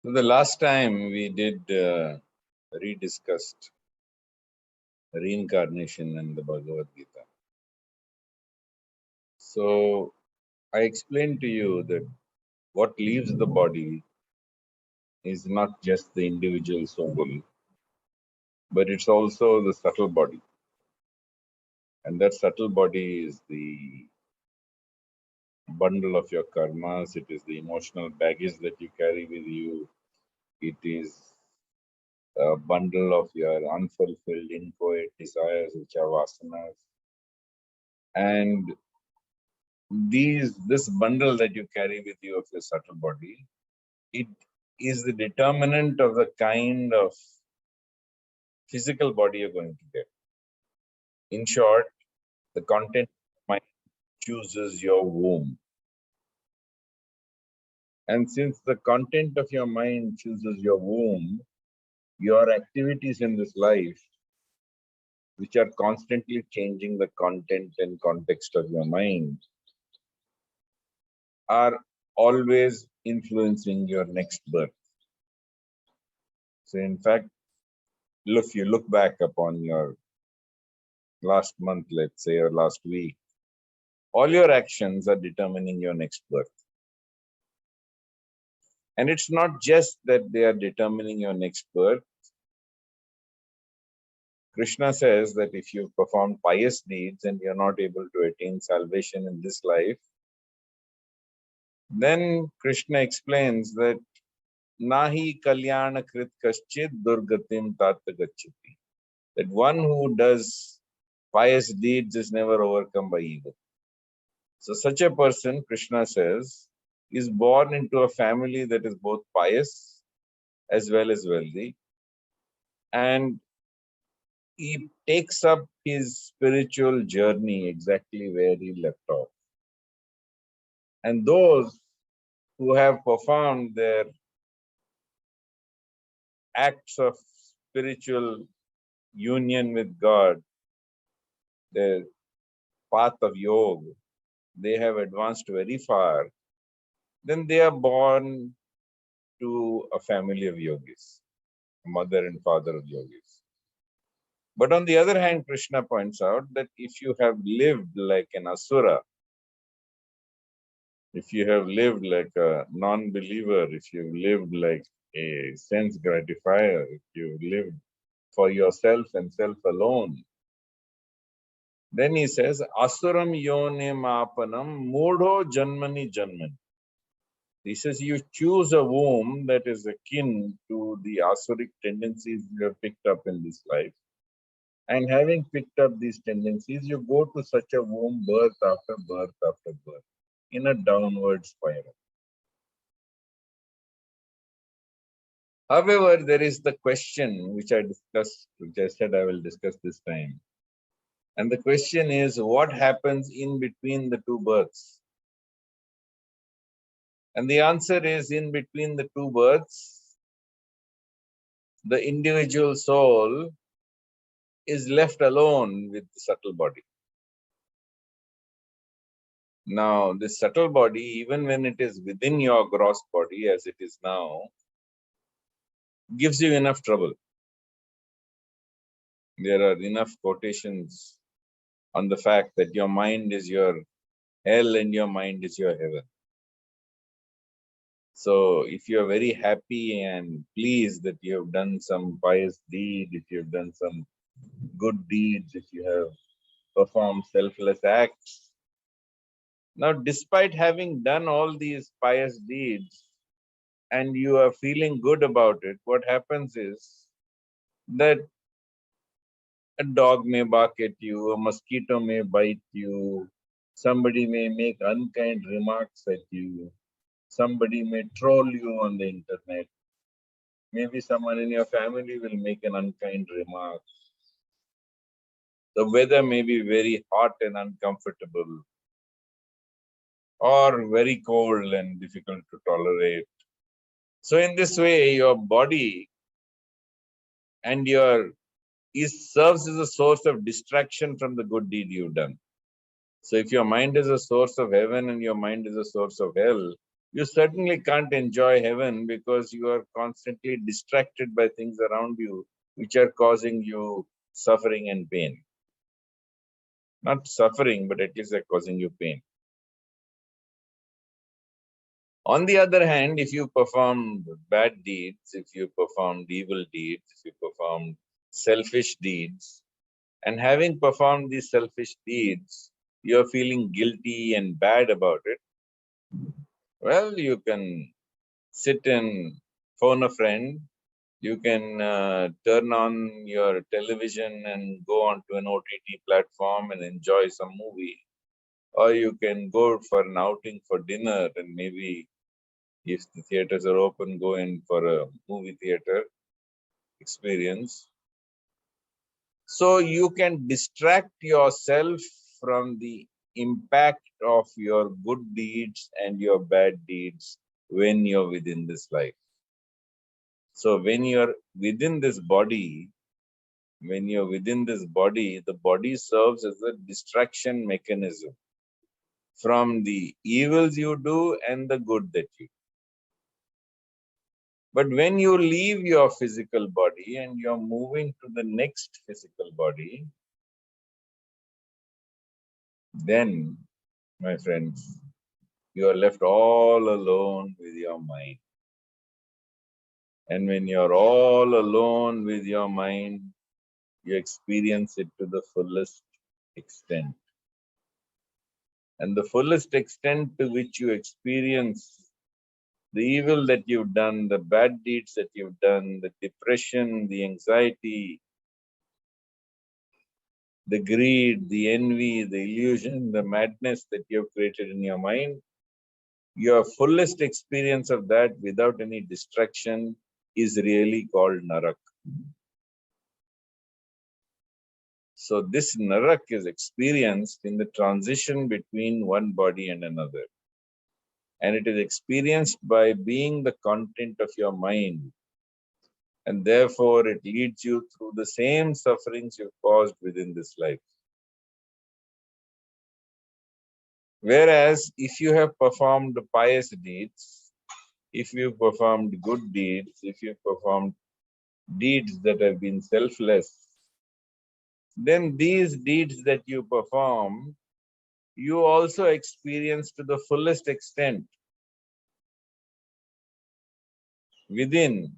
So the last time we did rediscussed reincarnation and the Bhagavad Gita. So I explained to you that what leaves the body is not just the individual soul, but it's also the subtle body. And that subtle body is the bundle of your karmas, it is the emotional baggage that you carry with you, it is a bundle of your unfulfilled inchoate desires, which are vasanas. And this bundle that you carry with you of your subtle body, it is the determinant of the kind of physical body you're going to get. In short, the content of mind chooses your womb. And since the content of your mind chooses your womb, your activities in this life, which are constantly changing the content and context of your mind, are always influencing your next birth. So in fact, if you look back upon your last month, let's say, or last week, all your actions are determining your next birth. And it's not just that they are determining your next birth. Krishna says that if you perform pious deeds and you're not able to attain salvation in this life, then Krishna explains that nahi kalyana krit kaschit durgatim tatta gacchati. That one who does pious deeds is never overcome by evil. So such a person, Krishna says, is born into a family that is both pious as well as wealthy. And he takes up his spiritual journey exactly where he left off. And those who have performed their acts of spiritual union with God, the path of yoga, they have advanced very far, then they are born to a family of yogis, mother and father of yogis. But on the other hand, Krishna points out that if you have lived like an asura, if you have lived like a non-believer, if you've lived like a sense gratifier, if you've lived for yourself and self alone, then he says, Asuram yonim apanam mudho janmani janmani. He says you choose a womb that is akin to the asuric tendencies you have picked up in this life. And having picked up these tendencies, you go to such a womb birth after birth after birth in a downward spiral. However, there is the question which I discussed, which I said I will discuss this time. And the question is, what happens in between the two births? And the answer is, in between the two births, the individual soul is left alone with the subtle body. Now, this subtle body, even when it is within your gross body, as it is now, gives you enough trouble. There are enough quotations on the fact that your mind is your hell and your mind is your heaven. So if you are very happy and pleased that you have done some pious deed, if you have done some good deeds, if you have performed selfless acts, now despite having done all these pious deeds and you are feeling good about it, what happens is that a dog may bark at you, a mosquito may bite you, somebody may make unkind remarks at you, somebody may troll you on the internet, maybe someone in your family will make an unkind remark. The weather may be very hot and uncomfortable, or very cold and difficult to tolerate. So in this way, your body and serves as a source of distraction from the good deed you've done. So if your mind is a source of heaven and your mind is a source of hell, You certainly can't enjoy heaven because you are constantly distracted by things around you which are causing you suffering and pain. Not suffering, but at least they're causing you pain. On the other hand, if you performed bad deeds, if you performed evil deeds, if you performed selfish deeds, and having performed these selfish deeds, you're feeling guilty and bad about it, well, you can sit and phone a friend. You can turn on your television and go onto an OTT platform and enjoy some movie. Or you can go for an outing for dinner and maybe if the theaters are open, go in for a movie theater experience. So you can distract yourself from the impact of your good deeds and your bad deeds when you're within this life. So when you're within this body, the body serves as a distraction mechanism from the evils you do and the good that you do. But when you leave your physical body and you're moving to the next physical body, then, my friends, you are left all alone with your mind. And when you're all alone with your mind, you experience it to the fullest extent. And the fullest extent to which you experience the evil that you've done, the bad deeds that you've done, the depression, the anxiety, the greed, the envy, the illusion, the madness that you have created in your mind, your fullest experience of that without any distraction is really called Naraka. So this Naraka is experienced in the transition between one body and another. And it is experienced by being the content of your mind. And therefore it leads you through the same sufferings you've caused within this life. Whereas if you have performed pious deeds, if you performed good deeds, if you performed deeds that have been selfless, then these deeds that you perform, you also experience to the fullest extent within,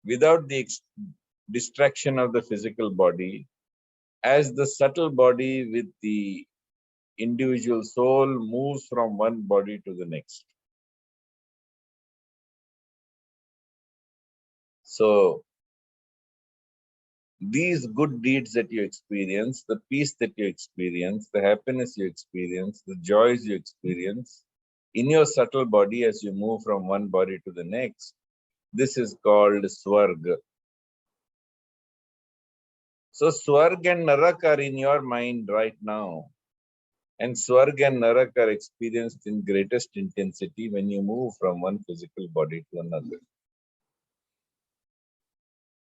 without the distraction of the physical body, as the subtle body with the individual soul moves from one body to the next. So these good deeds that you experience, the peace that you experience, the happiness you experience, the joys you experience in your subtle body as you move from one body to the next, this is called Swarga. So Swarga and Naraka are in your mind right now. And Swarga and Naraka are experienced in greatest intensity when you move from one physical body to another.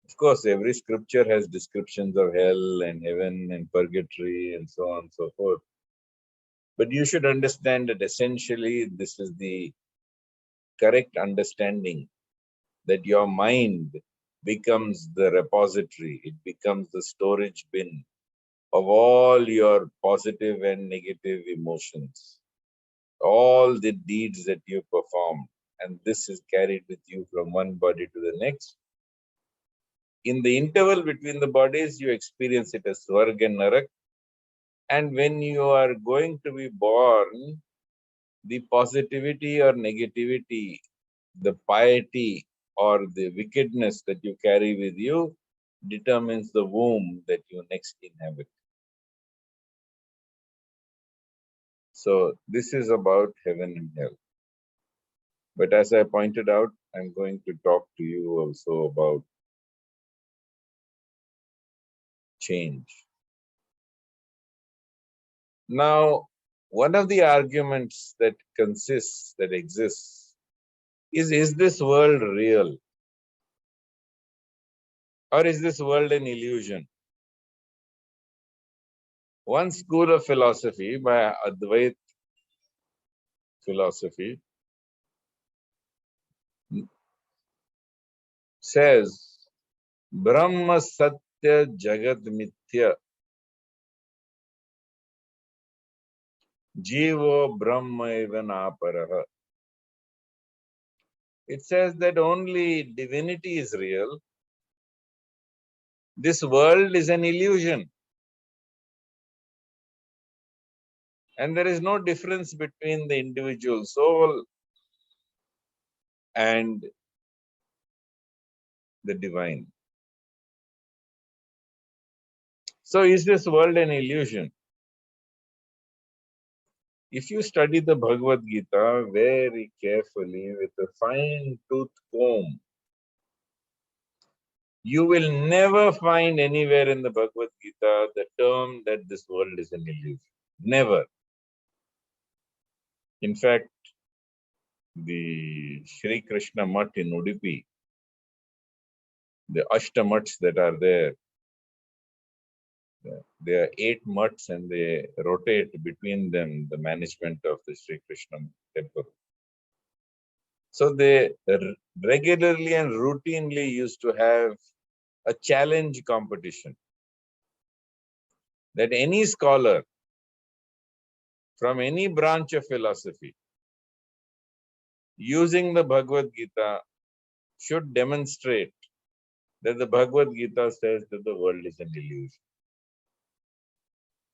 Of course, every scripture has descriptions of hell and heaven and purgatory and so on and so forth. But you should understand that essentially this is the correct understanding that your mind becomes the repository, it becomes the storage bin of all your positive and negative emotions, all the deeds that you perform. And this is carried with you from one body to the next. In the interval between the bodies, you experience it as Swarg and Narak. And when you are going to be born, the positivity or negativity, the piety or the wickedness that you carry with you determines the womb that you next inhabit. So this is about heaven and hell. But as I pointed out, I'm going to talk to you also about change. Now, one of the arguments that exists is this world real? Or is this world an illusion? One school of philosophy by Advait philosophy, says Brahma Satya Jagat Mithya Jivo Brahma Evan Aparaha. It says that only divinity is real. This world is an illusion. And there is no difference between the individual soul and the divine. So is this world an illusion? If you study the Bhagavad Gita very carefully with a fine tooth comb, you will never find anywhere in the Bhagavad Gita the term that this world is an illusion. Never. In fact, the Sri Krishna Mutt in Udupi, the Ashtamats that are there, there are 8 mutts and they rotate between them the management of the Sri Krishna temple. So they regularly and routinely used to have a challenge competition that any scholar from any branch of philosophy using the Bhagavad Gita should demonstrate that the Bhagavad Gita says that the world is an illusion.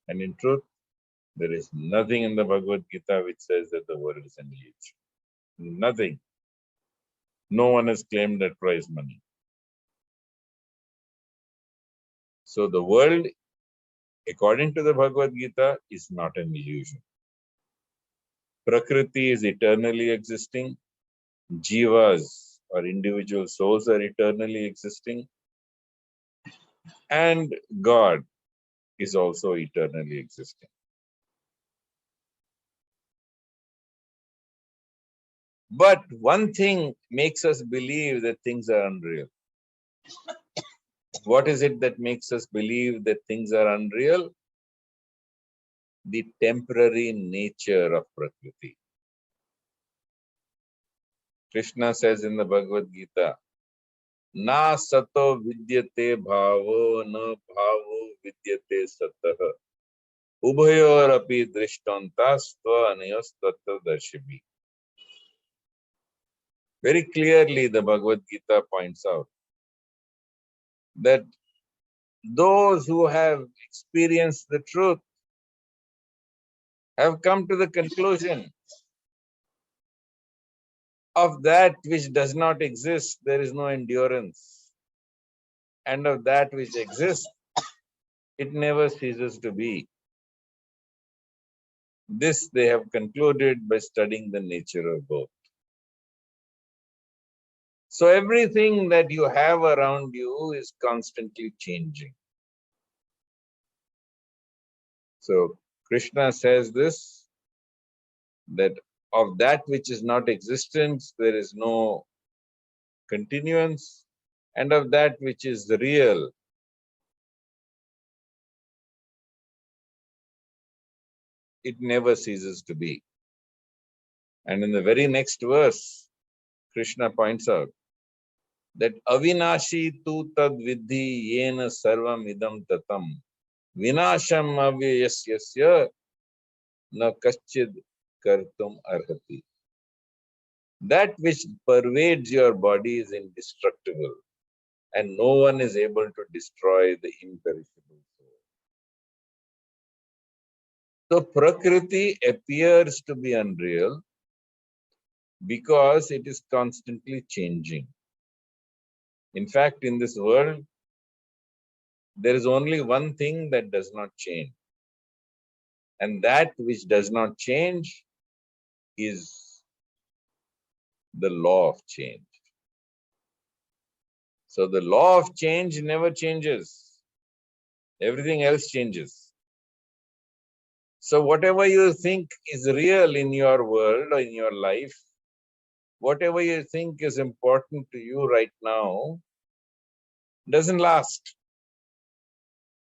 And in truth, there is nothing in the Bhagavad Gita which says that the world is an illusion. Nothing. No one has claimed that prize money. So the world, according to the Bhagavad Gita, is not an illusion. Prakriti is eternally existing. Jivas or individual souls are eternally existing. And God is also eternally existing. But one thing makes us believe that things are unreal. What is it that makes us believe that things are unreal? The temporary nature of Prakriti. Krishna says in the Bhagavad Gita, Na sato vidyate bhavo na bhavo vidyate satah. Ubhayor api drishtantastva anayastatra darshibi. Very clearly the Bhagavad Gita points out that those who have experienced the truth have come to the conclusion of that which does not exist, there is no endurance. And of that which exists, it never ceases to be. This they have concluded by studying the nature of both. So everything that you have around you is constantly changing. So Krishna says this, that of that which is not existence, there is no continuance, and of that which is real, it never ceases to be. And in the very next verse, Krishna points out that avinashi tu tad vidhi yena sarvam idam tatam vinasham avyayasyasya na kaschid kartum arhati. That which pervades your body is indestructible, and no one is able to destroy the imperishable soul. So Prakriti appears to be unreal because it is constantly changing. In fact, in this world, there is only one thing that does not change. And that which does not change is the law of change. So the law of change never changes. Everything else changes. So whatever you think is real in your world or in your life, whatever you think is important to you right now, doesn't last.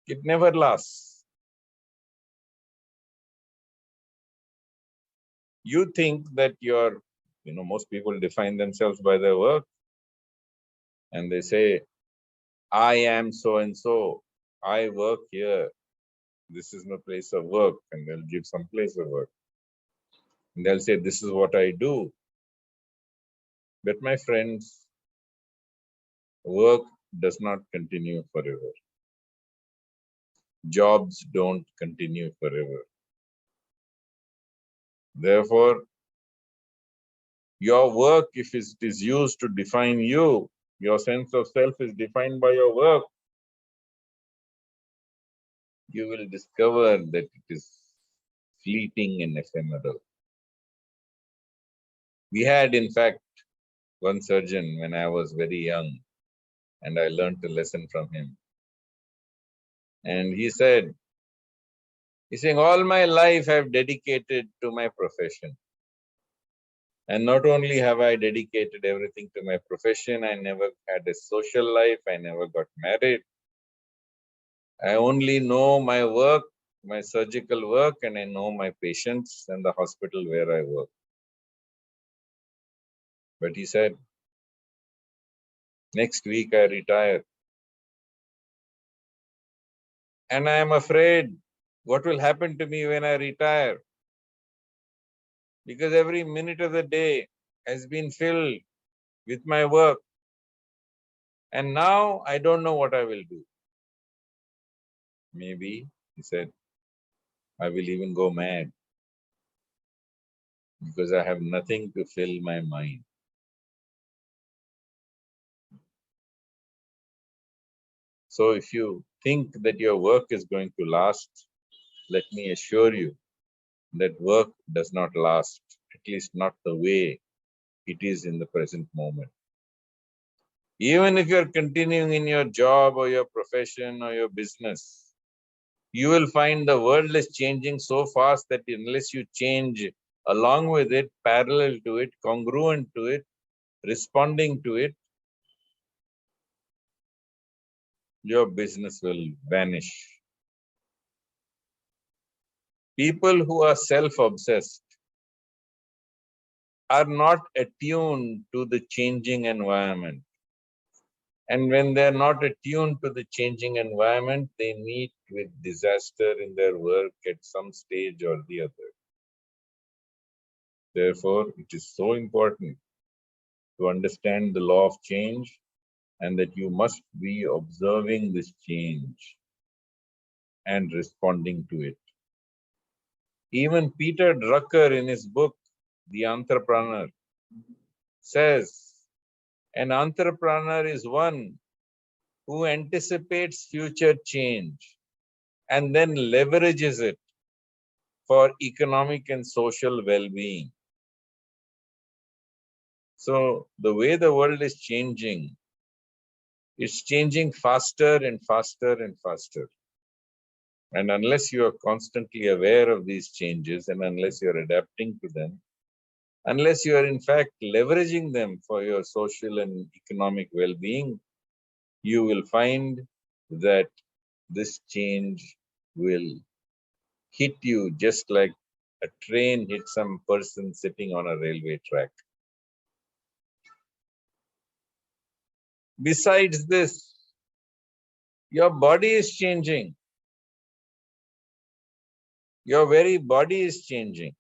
It never lasts. You think that most people define themselves by their work, and they say, I am so and so, I work here, this is my place of work, and they'll give some place of work. And they'll say, this is what I do. But my friends, work does not continue forever. Jobs don't continue forever. Therefore, your work, if it is used to define you, your sense of self is defined by your work, you will discover that it is fleeting and ephemeral. We had, in fact, one surgeon when I was very young, and I learned a lesson from him. And he's saying, all my life I've dedicated to my profession. And not only have I dedicated everything to my profession, I never had a social life, I never got married. I only know my work, my surgical work, and I know my patients and the hospital where I work. But he said, next week I retire. And I am afraid what will happen to me when I retire. Because every minute of the day has been filled with my work. And now I don't know what I will do. Maybe, he said, I will even go mad because I have nothing to fill my mind. So if you think that your work is going to last, let me assure you that work does not last, at least not the way it is in the present moment. Even if you're continuing in your job or your profession or your business, you will find the world is changing so fast that unless you change along with it, parallel to it, congruent to it, responding to it, your business will vanish. People who are self-obsessed are not attuned to the changing environment. And when they're not attuned to the changing environment, they meet with disaster in their work at some stage or the other. Therefore, it is so important to understand the law of change and that you must be observing this change and responding to it. Even Peter Drucker in his book, The Entrepreneur, says, an entrepreneur is one who anticipates future change and then leverages it for economic and social well-being. So the way the world is changing, it's changing faster and faster and faster. And unless you are constantly aware of these changes and unless you're adapting to them, unless you are in fact leveraging them for your social and economic well-being, you will find that this change will hit you just like a train hits some person sitting on a railway track. Besides this, your body is changing. Your very body is changing.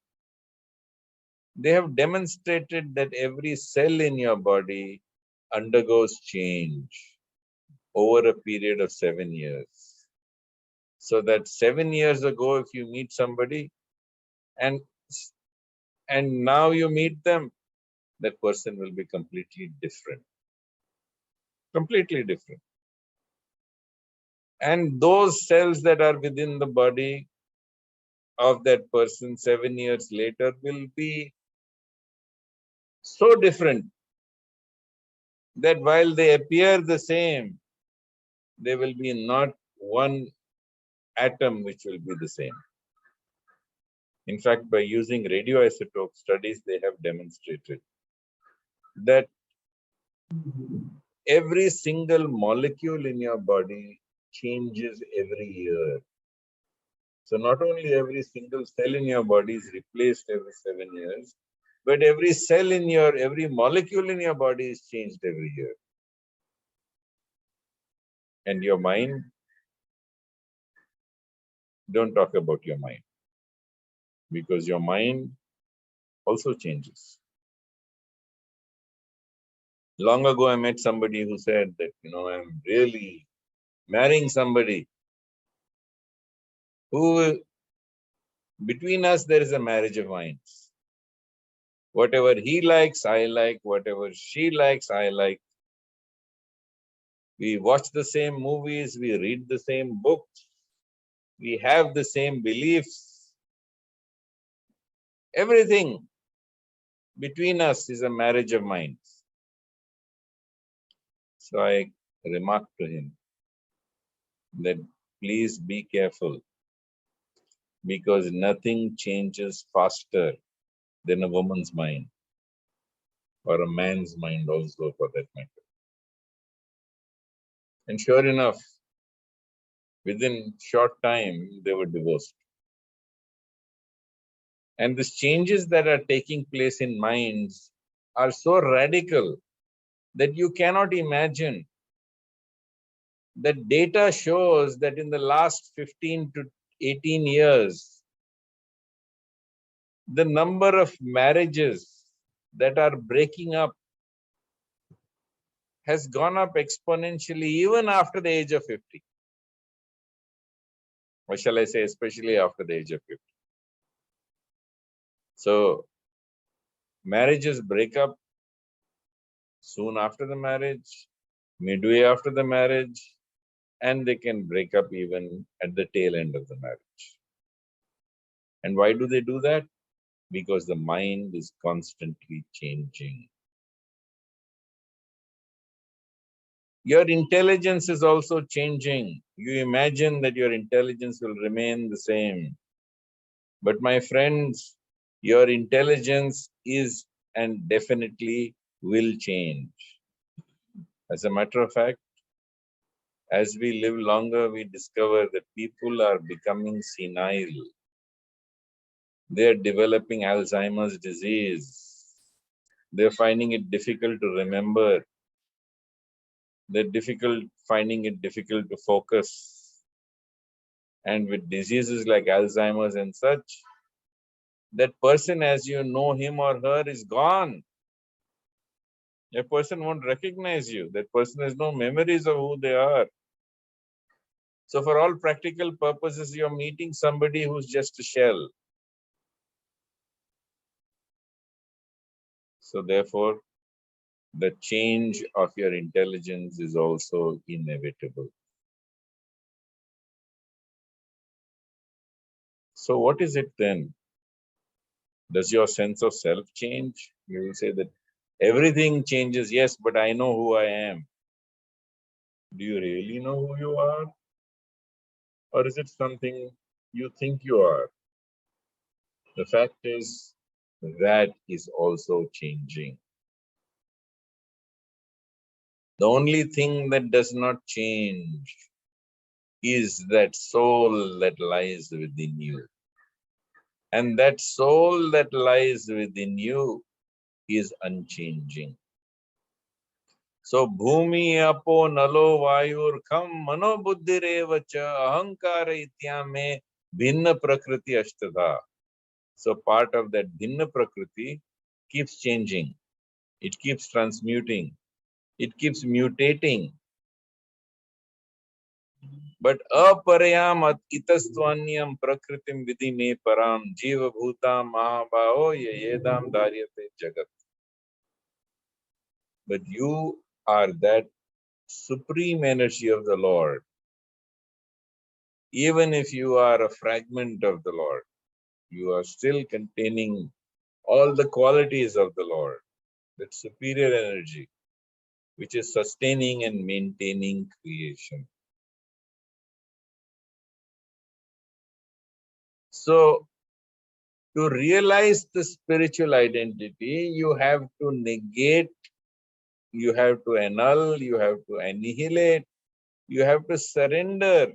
They have demonstrated that every cell in your body undergoes change over a period of 7 years. So that 7 years ago, if you meet somebody and now you meet them, that person will be completely different. Completely different. And those cells that are within the body of that person 7 years later will be so different that while they appear the same, there will be not one atom which will be the same. In fact, by using radioisotope studies, they have demonstrated that every single molecule in your body changes every year. So not only every single cell in your body is replaced every 7 years, but every cell in every molecule in your body is changed every year. And your mind, don't talk about your mind, because your mind also changes. Long ago, I met somebody who said that, I'm really marrying somebody who, between us, there is a marriage of minds. Whatever he likes, I like. Whatever she likes, I like. We watch the same movies, we read the same books, we have the same beliefs. Everything between us is a marriage of minds. So I remarked to him that please be careful, because nothing changes faster than a woman's mind, or a man's mind also for that matter. And sure enough, within short time, they were divorced. And these changes that are taking place in minds are so radical that you cannot imagine. The data shows that in the last 15 to 18 years, the number of marriages that are breaking up has gone up exponentially even after the age of 50. Or shall I say, especially after the age of 50. So, marriages break up soon after the marriage, midway after the marriage, and they can break up even at the tail end of the marriage. And why do they do that? Because the mind is constantly changing. Your intelligence is also changing. You imagine that your intelligence will remain the same. But my friends, your intelligence is and definitely will change. As a matter of fact, as we live longer, we discover that people are becoming senile. They are developing Alzheimer's disease. They're finding it difficult to remember. They're finding it difficult to focus. And with diseases like Alzheimer's and such, that person as you know him or her is gone. A person won't recognize you. That person has no memories of who they are. So for all practical purposes, you're meeting somebody who's just a shell. So therefore, the change of your intelligence is also inevitable. So what is it then? Does your sense of self change? You will say that everything changes. Yes, but I know who I am. Do you really know who you are? Or is it something you think you are? The fact is, that is also changing. The only thing that does not change is that soul that lies within you. And that soul that lies within you is unchanging. So, bhumi apo nalo vayur kham mano buddhireva cha ahankara ityame bhinna prakriti ashtadha. So, part of that bhinna prakriti keeps changing. It keeps transmuting. It keeps mutating. But aparayam itastvanyam prakritim vidhi me param jiva bhutam mahabhavo yedam daryate jagat. But you are that supreme energy of the Lord. Even if you are a fragment of the Lord, you are still containing all the qualities of the Lord, that superior energy, which is sustaining and maintaining creation. So, to realize the spiritual identity, you have to negate, you have to annul, you have to annihilate, you have to surrender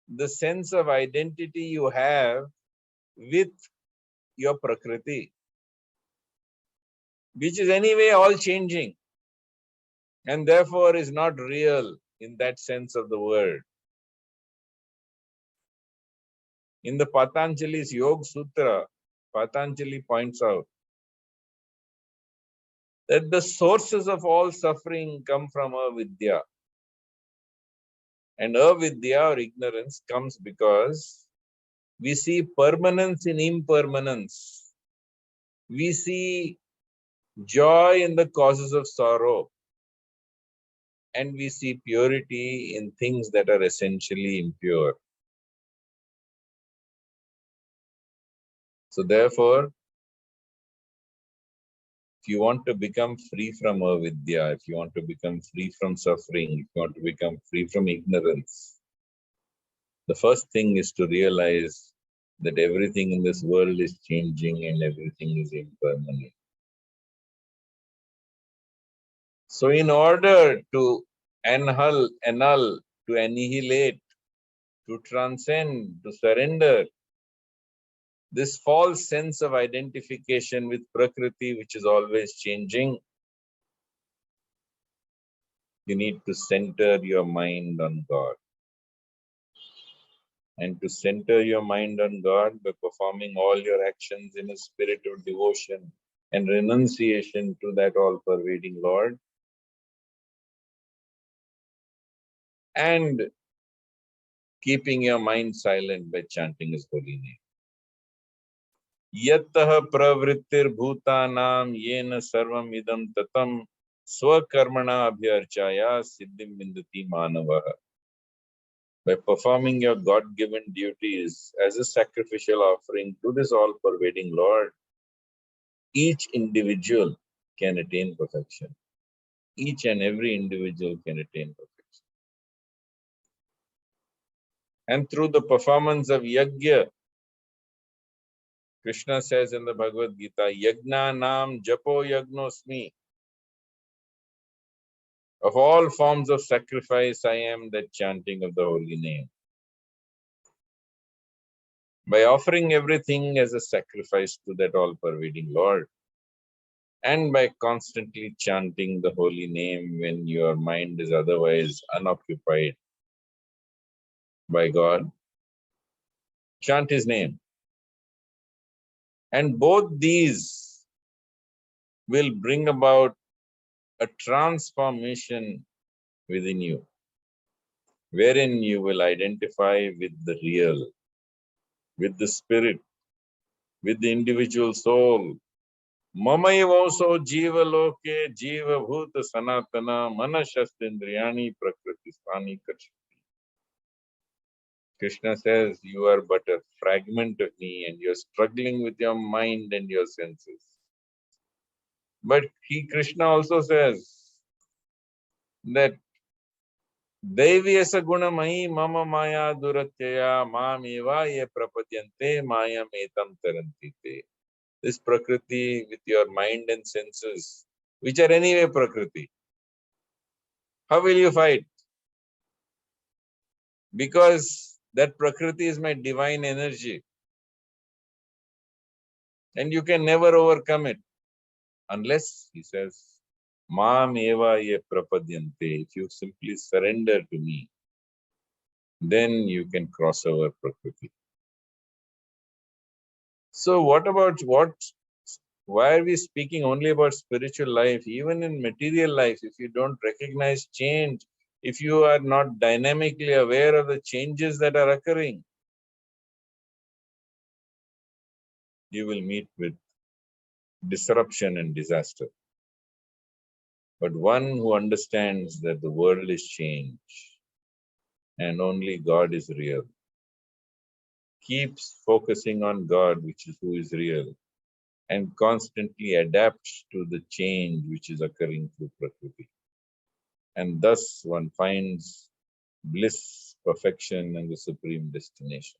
the sense of identity you have with your Prakriti, which is anyway all changing and therefore is not real in that sense of the word. In the Patanjali's Yoga Sutra, Patanjali points out that the sources of all suffering come from avidya. And avidya or ignorance comes because we see permanence in impermanence. We see joy in the causes of sorrow. And we see purity in things that are essentially impure. So therefore, if you want to become free from avidya, if you want to become free from suffering, if you want to become free from ignorance, the first thing is to realize that everything in this world is changing and everything is impermanent. So in order to annul, to annihilate, to transcend, to surrender, this false sense of identification with Prakriti, which is always changing, you need to center your mind on God. And to center your mind on God by performing all your actions in a spirit of devotion and renunciation to that all-pervading Lord, and keeping your mind silent by chanting His holy name. Yattah pravrittir bhutanam yena sarvam idam tatam swakarmana abhyarchaya siddhim vindati manavaha. By performing your God-given duties as a sacrificial offering to this all-pervading Lord, each individual can attain perfection. Each and every individual can attain perfection. And through the performance of yajna, Krishna says in the Bhagavad Gita, Yajna nam japo yagnosmi. Of all forms of sacrifice, I am that chanting of the holy name. By offering everything as a sacrifice to that all-pervading Lord, and by constantly chanting the holy name when your mind is otherwise unoccupied by God, chant His name. And both these will bring about a transformation within you, wherein you will identify with the real, with the spirit, with the individual soul. Mamaivoso jiva loke jiva bhuta sanatana manashastindriyani prakritistani kachati. Krishna says, you are but a fragment of me and you're struggling with your mind and your senses. But Krishna also says that Devyasa gunamahi mama maya duratyaya mam eva ye prapadyante mayam etam tarantite. This Prakriti with your mind and senses, which are anyway Prakriti, how will you fight? Because that Prakriti is my divine energy. And you can never overcome it. Unless, he says, Mam eva ye prapadyante. If you simply surrender to me, then you can cross over Prakriti. So why are we speaking only about spiritual life? Even in material life, if you don't recognize change, if you are not dynamically aware of the changes that are occurring, you will meet with disruption and disaster. But one who understands that the world is change and only God is real, keeps focusing on God, which is who is real, and constantly adapts to the change which is occurring through Prakriti. And thus one finds bliss, perfection, and the supreme destination.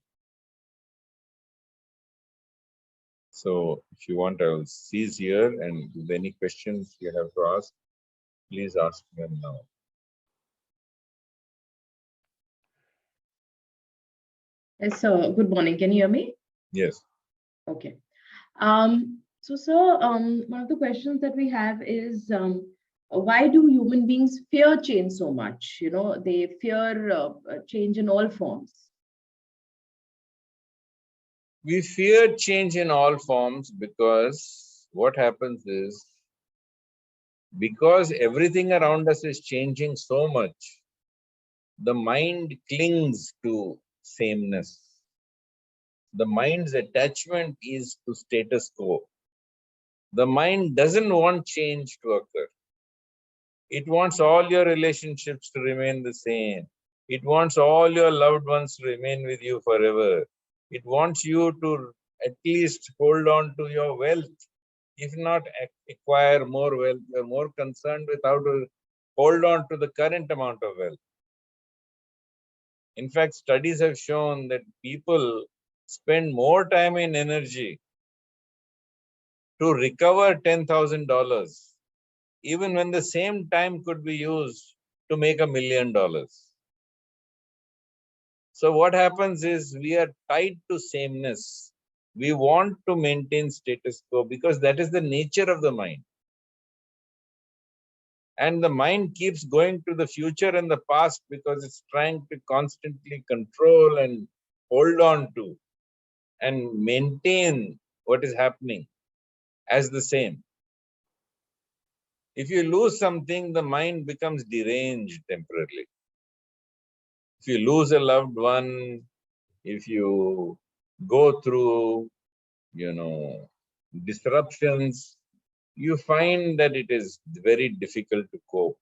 So if you want, I will cease here, and if any questions you have to ask, please ask them now. Yes, sir. Good morning. Can you hear me? Yes. Okay. So, sir, one of the questions that we have is why do human beings fear change so much? They fear change in all forms. We fear change in all forms because what happens is, because everything around us is changing so much, the mind clings to sameness. The mind's attachment is to status quo. The mind doesn't want change to occur. It wants all your relationships to remain the same. It wants all your loved ones to remain with you forever. It wants you to at least hold on to your wealth. If not acquire more wealth, you're more concerned with how to hold on to the current amount of wealth. In fact, studies have shown that people spend more time and energy to recover $10,000, even when the same time could be used to make $1,000,000. So what happens is we are tied to sameness. We want to maintain status quo because that is the nature of the mind. And the mind keeps going to the future and the past because it's trying to constantly control and hold on to and maintain what is happening as the same. If you lose something, the mind becomes deranged temporarily. If you lose a loved one, if you go through, disruptions, you find that it is very difficult to cope.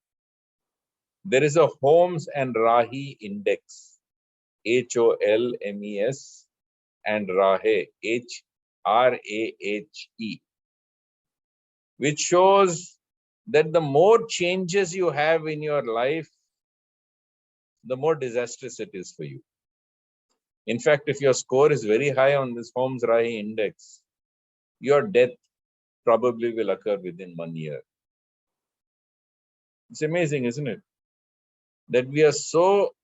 There is a Holmes and Rahe index, HOLMES, and Rahe, HRAHE, which shows that the more changes you have in your life, the more disastrous it is for you. In fact, if your score is very high on this Holmes Rahe index, your death probably will occur within 1 year. It's amazing, isn't it? That we are so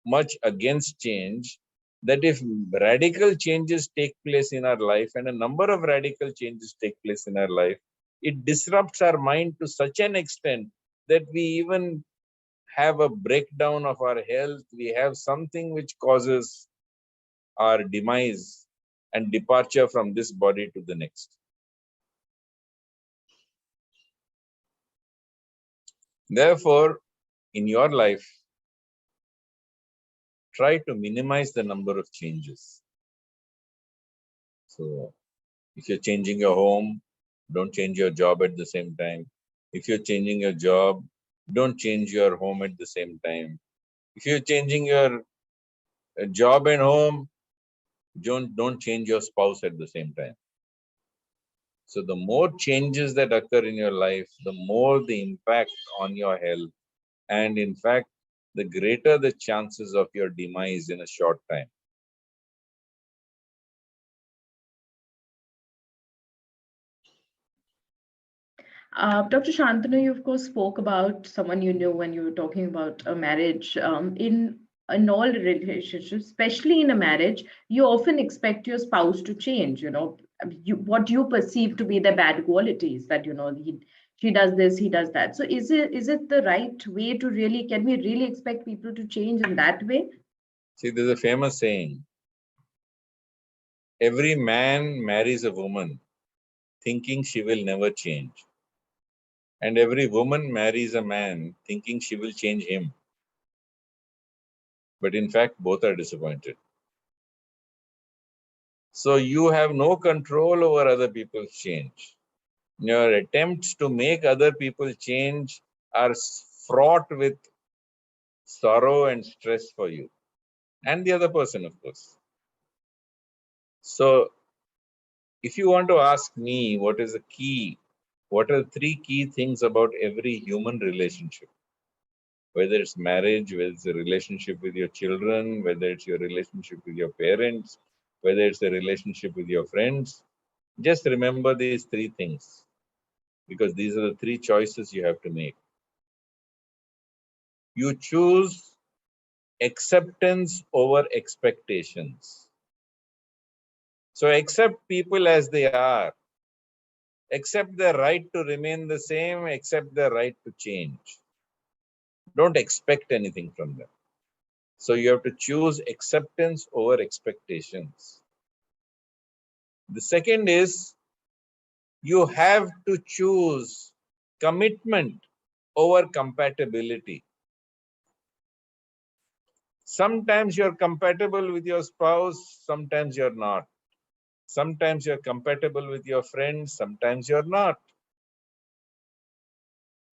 much against change that if radical changes take place in our life, and a number of radical changes take place in our life, it disrupts our mind to such an extent that we even have a breakdown of our health. We have something which causes our demise and departure from this body to the next. Therefore, in your life, try to minimize the number of changes. So, if you're changing your home, don't change your job at the same time. If you're changing your job, don't change your home at the same time. If you're changing your job and home, don't change your spouse at the same time. So the more changes that occur in your life, the more the impact on your health. And in fact, the greater the chances of your demise in a short time. Dr. Shantanu, you of course spoke about someone you knew when you were talking about a marriage. In all relationships, especially in a marriage, you often expect your spouse to change. What you perceive to be the bad qualities that she does this, he does that. So is it the right way to really? Can we really expect people to change in that way? See, there's a famous saying: every man marries a woman thinking she will never change. And every woman marries a man thinking she will change him. But in fact, both are disappointed. So you have no control over other people's change. Your attempts to make other people change are fraught with sorrow and stress for you and the other person, of course. So if you want to ask me what is the key, what are the 3 key things about every human relationship? Whether it's marriage, whether it's a relationship with your children, whether it's your relationship with your parents, whether it's a relationship with your friends, just remember these 3 things, because these are the 3 choices you have to make. You choose acceptance over expectations. So accept people as they are. Accept their right to remain the same, accept their right to change. Don't expect anything from them. So you have to choose acceptance over expectations. The second is you have to choose commitment over compatibility. Sometimes you're compatible with your spouse, sometimes you're not. Sometimes you're compatible with your friends, sometimes you're not.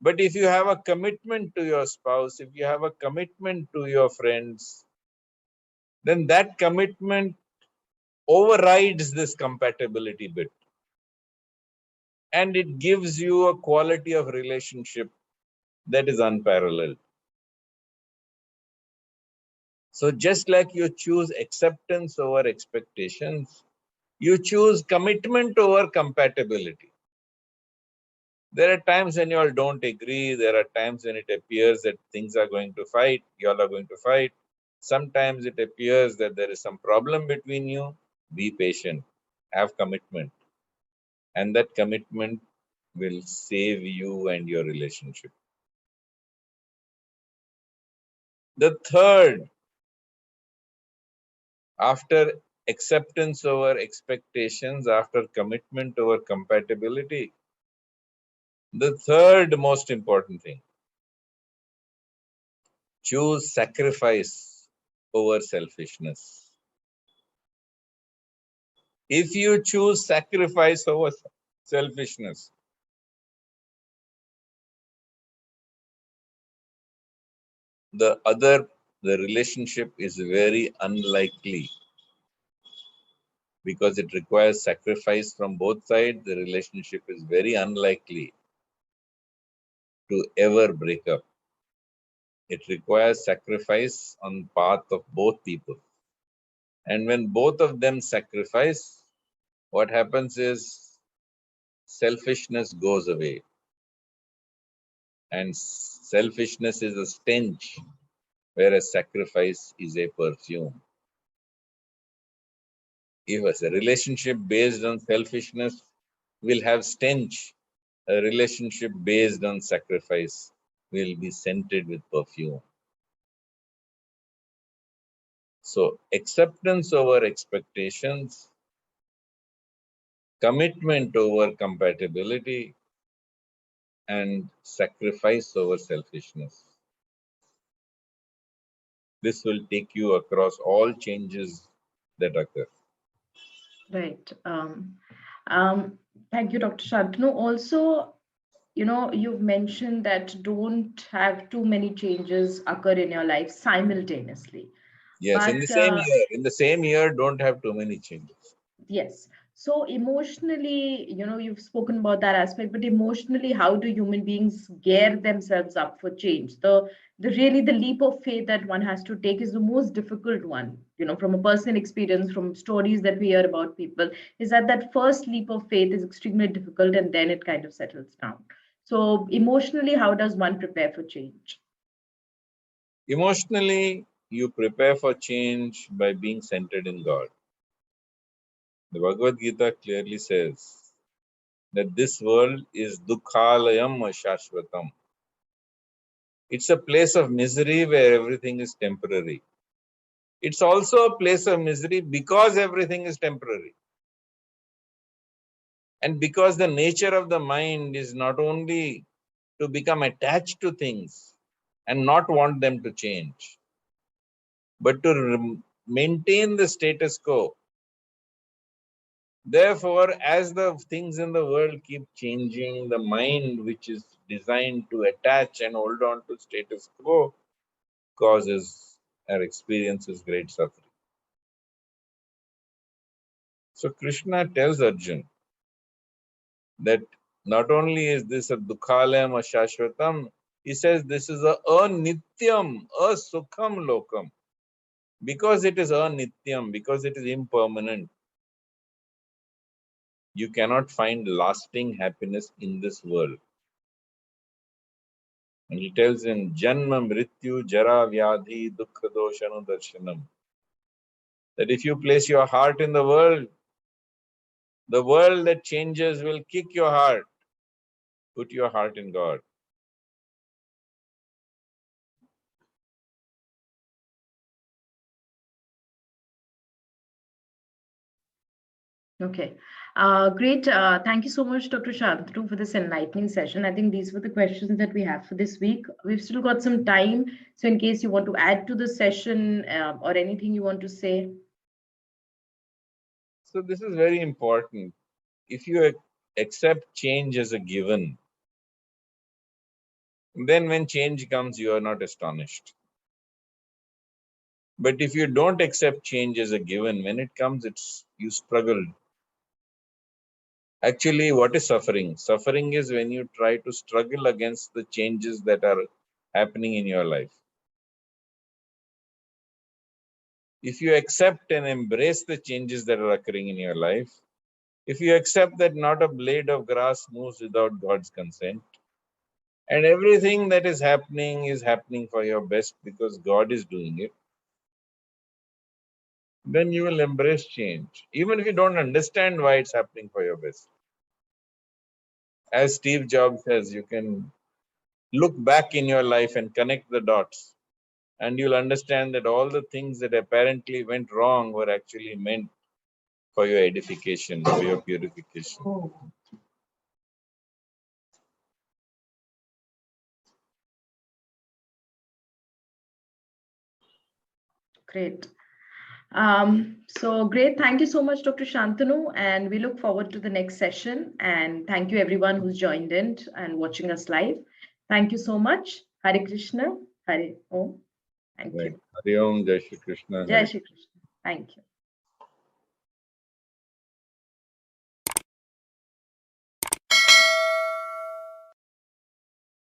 But if you have a commitment to your spouse, if you have a commitment to your friends, then that commitment overrides this compatibility bit. And it gives you a quality of relationship that is unparalleled. So just like you choose acceptance over expectations, you choose commitment over compatibility. There are times when you all don't agree. There are times when it appears that things are going to fight. You all are going to fight. Sometimes it appears that there is some problem between you. Be patient. Have commitment. And that commitment will save you and your relationship. The third, after acceptance over expectations, after commitment over compatibility, the third most important thing, choose sacrifice over selfishness. If you choose sacrifice over selfishness, the relationship is very unlikely because it requires sacrifice from both sides. The relationship is very unlikely to ever break up. It requires sacrifice on part of both people. And when both of them sacrifice, what happens is selfishness goes away. And selfishness is a stench, whereas sacrifice is a perfume. If a relationship based on selfishness will have stench, a relationship based on sacrifice will be scented with perfume. So acceptance over expectations, commitment over compatibility, and sacrifice over selfishness. This will take you across all changes that occur. Right. Thank you, Dr. Shantanu. Also, you've mentioned that don't have too many changes occur in your life simultaneously. Yes, But in the same year, don't have too many changes. yes. So emotionally, you've spoken about that aspect, but emotionally, how do human beings gear themselves up for change? The really the leap of faith that one has to take is the most difficult one, from a personal experience, from stories that we hear about people, is that first leap of faith is extremely difficult and then it kind of settles down. So emotionally, how does one prepare for change? Emotionally, you prepare for change by being centered in God. The Bhagavad Gita clearly says that this world is dukhalayam shashvatam. It's a place of misery where everything is temporary. It's also a place of misery because everything is temporary. And because the nature of the mind is not only to become attached to things and not want them to change, but to maintain the status quo. Therefore, as the things in the world keep changing, the mind, which is designed to attach and hold on to status quo, causes or experiences great suffering. So Krishna tells Arjuna that not only is this a dukhalayam, a shashvatam, he says this is a nityam, a sukham lokam. Because it is a nityam, because it is impermanent, you cannot find lasting happiness in this world. And he tells in Janma Mrityu Jara Vyadhi Dukkha Doshanu Darshanam that if you place your heart in the world that changes will kick your heart. Put your heart in God. Okay. Great. Thank you so much, Dr. Shantanu, for this enlightening session. I think these were the questions that we have for this week. We've still got some time. So in case you want to add to the session or anything you want to say. So this is very important. If you accept change as a given, then when change comes, you are not astonished. But if you don't accept change as a given, when it comes, you struggle. Actually, what is suffering? Suffering is when you try to struggle against the changes that are happening in your life. If you accept and embrace the changes that are occurring in your life, if you accept that not a blade of grass moves without God's consent, and everything that is happening for your best because God is doing it, then you will embrace change, even if you don't understand why it's happening for your best. As Steve Jobs says, you can look back in your life and connect the dots, and you'll understand that all the things that apparently went wrong were actually meant for your edification, for your purification. Oh, great. So great. Thank you so much, Dr. Shantanu. And we look forward to the next session. And thank you everyone who's joined in and watching us live. Thank you so much. Hare Krishna. Hare Om. Thank Right. you. Hari Om, Jai Shri Krishna. Jai Shri Krishna. Thank you.